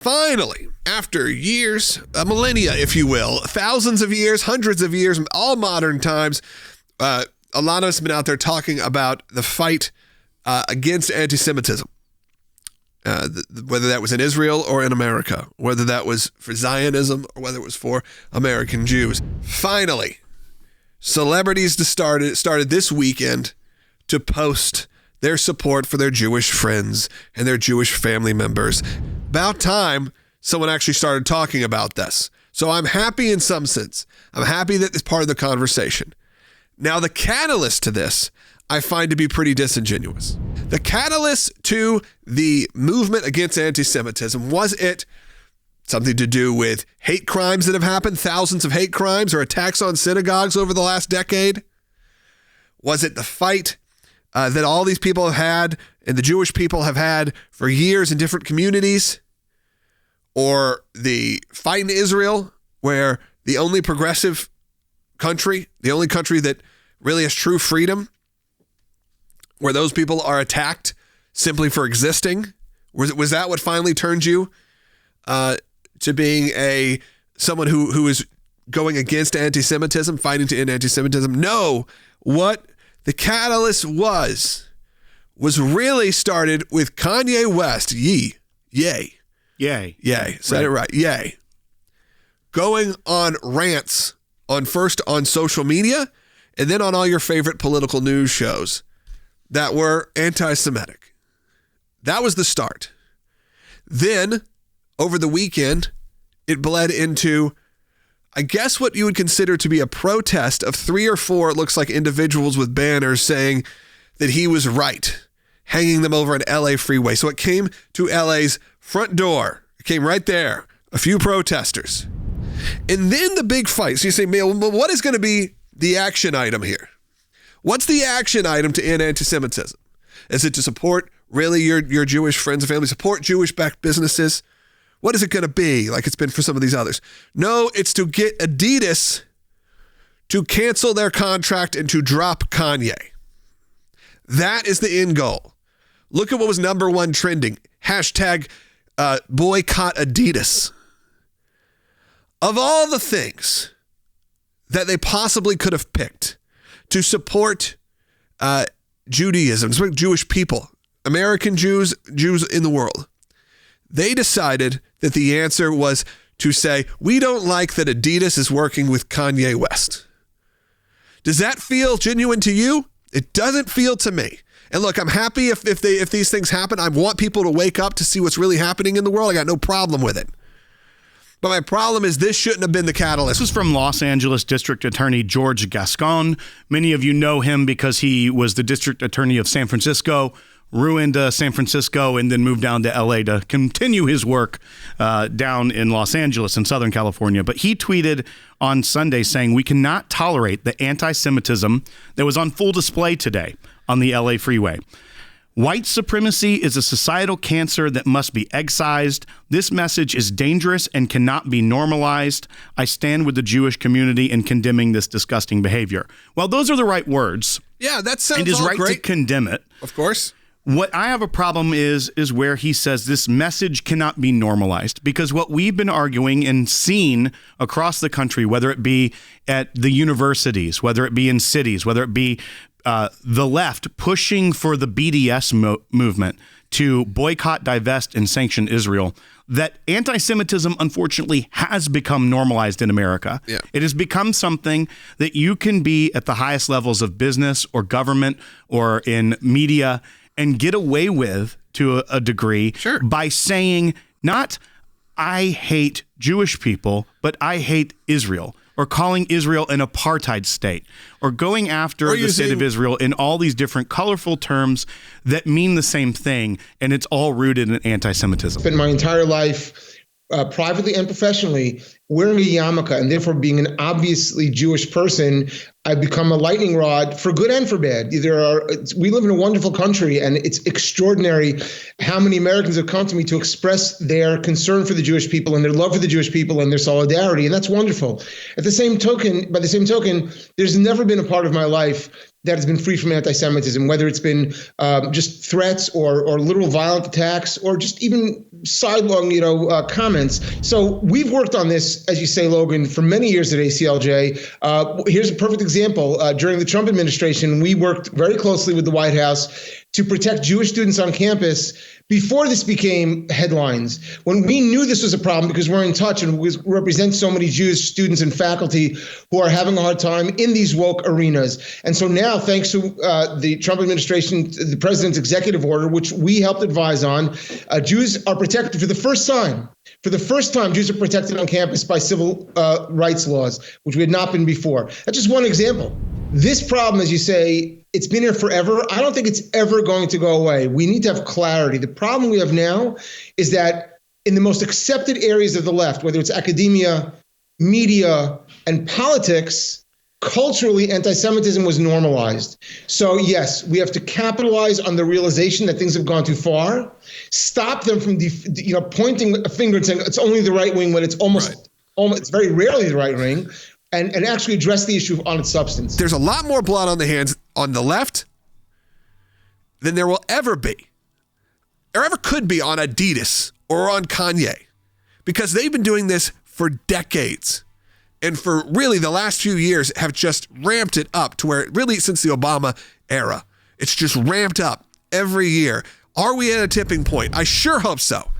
Finally, after years, a millennia, if you will, thousands of years, hundreds of years, all modern times, a lot of us have been out there talking about the fight against anti-Semitism, whether that was in Israel or in America, whether that was for Zionism or whether it was for American Jews. Finally, celebrities started this weekend to post their support for their Jewish friends and their Jewish family members. About time someone actually started talking about this. So I'm happy in some sense. I'm happy that it's part of the conversation. Now, the catalyst to this, I find to be pretty disingenuous. The catalyst to the movement against anti-Semitism, was it something to do with hate crimes that have happened, thousands of hate crimes or attacks on synagogues over the last decade? Was it the fight that all these people have had and the Jewish people have had for years in different communities? Or the fight in Israel, where the only progressive country, the only country that really has true freedom, where those people are attacked simply for existing? Was that what finally turned you to being someone who is going against anti-Semitism, fighting to end anti-Semitism? No, what the catalyst was really started with Kanye West, Yay. Said it right. Yay. Going on rants first on social media and then on all your favorite political news shows that were anti-Semitic. That was the start. Then over the weekend, it bled into, I guess, what you would consider to be a protest of 3 or 4, it looks like, individuals with banners saying that he was right, hanging them over an LA freeway. So it came to LA's front door. It came right there. A few protesters. And then the big fight. So you say, well, what is going to be the action item here? What's the action item to end anti-Semitism? Is it to support really your Jewish friends and family, support Jewish-backed businesses? What is it going to be, like it's been for some of these others? No, it's to get Adidas to cancel their contract and to drop Kanye. That is the end goal. Look at what was number 1 trending. Hashtag boycott Adidas. Of all the things that they possibly could have picked to support Judaism, support Jewish people, American Jews in the world, they decided that the answer was to say, we don't like that Adidas is working with Kanye West. Does that feel genuine to you? It doesn't feel to me. And look, I'm happy if these things happen. I want people to wake up to see what's really happening in the world. I got no problem with it. But my problem is this shouldn't have been the catalyst. This is from Los Angeles District Attorney George Gascon. Many of you know him because he was the District Attorney of San Francisco, ruined San Francisco, and then moved down to LA to continue his work down in Los Angeles in Southern California. But he tweeted on Sunday saying, "We cannot tolerate the anti-Semitism that was on full display today on the LA freeway. White supremacy is a societal cancer that must be excised. This message is dangerous and cannot be normalized. I stand with the Jewish community in condemning this disgusting behavior." Well, those are the right words. Yeah, that sounds all great. And his right great to condemn it. Of course. What I have a problem is where he says this message cannot be normalized, because what we've been arguing and seen across the country, whether it be at the universities, whether it be in cities, whether it be the left pushing for the BDS movement to boycott, divest, and sanction Israel, that anti-Semitism, unfortunately, has become normalized in America. Yeah. It has become something that you can be at the highest levels of business or government or in media and get away with, to a degree, sure, by saying not, I hate Jewish people, but I hate Israel, or calling Israel an apartheid state, or going after the state of Israel in all these different colorful terms that mean the same thing, and it's all rooted in anti-Semitism. Spent my entire life, privately and professionally, wearing a yarmulke, and therefore being an obviously Jewish person, I've become a lightning rod for good and for bad. We live in a wonderful country, and it's extraordinary how many Americans have come to me to express their concern for the Jewish people and their love for the Jewish people and their solidarity, and that's wonderful. By the same token, there's never been a part of my life that has been free from anti-Semitism, whether it's been just threats or literal violent attacks or just even sidelong, comments. So we've worked on this, as you say, Logan, for many years at ACLJ. Here's a perfect example. During the Trump administration, we worked very closely with the White House to protect Jewish students on campus before this became headlines. When we knew this was a problem, because we're in touch and we represent so many Jewish students and faculty who are having a hard time in these woke arenas. And so now, thanks to the Trump administration, the president's executive order, which we helped advise on, Jews are protected for the first time. For the first time, Jews are protected on campus by civil rights laws, which we had not been before. That's just one example. This problem, as you say, it's been here forever. I don't think it's ever going to go away. We need to have clarity. The problem we have now is that in the most accepted areas of the left, whether it's academia, media, and politics, culturally, anti-Semitism was normalized. So yes, we have to capitalize on the realization that things have gone too far, stop them from pointing a finger and saying it's only the right wing when it's almost it's very rarely the right wing. And actually address the issue on its substance. There's a lot more blood on the hands on the left than there will ever be, or ever could be on Adidas or on Kanye, because they've been doing this for decades. And for really the last few years have just ramped it up to where really since the Obama era, it's just ramped up every year. Are we at a tipping point? I sure hope so.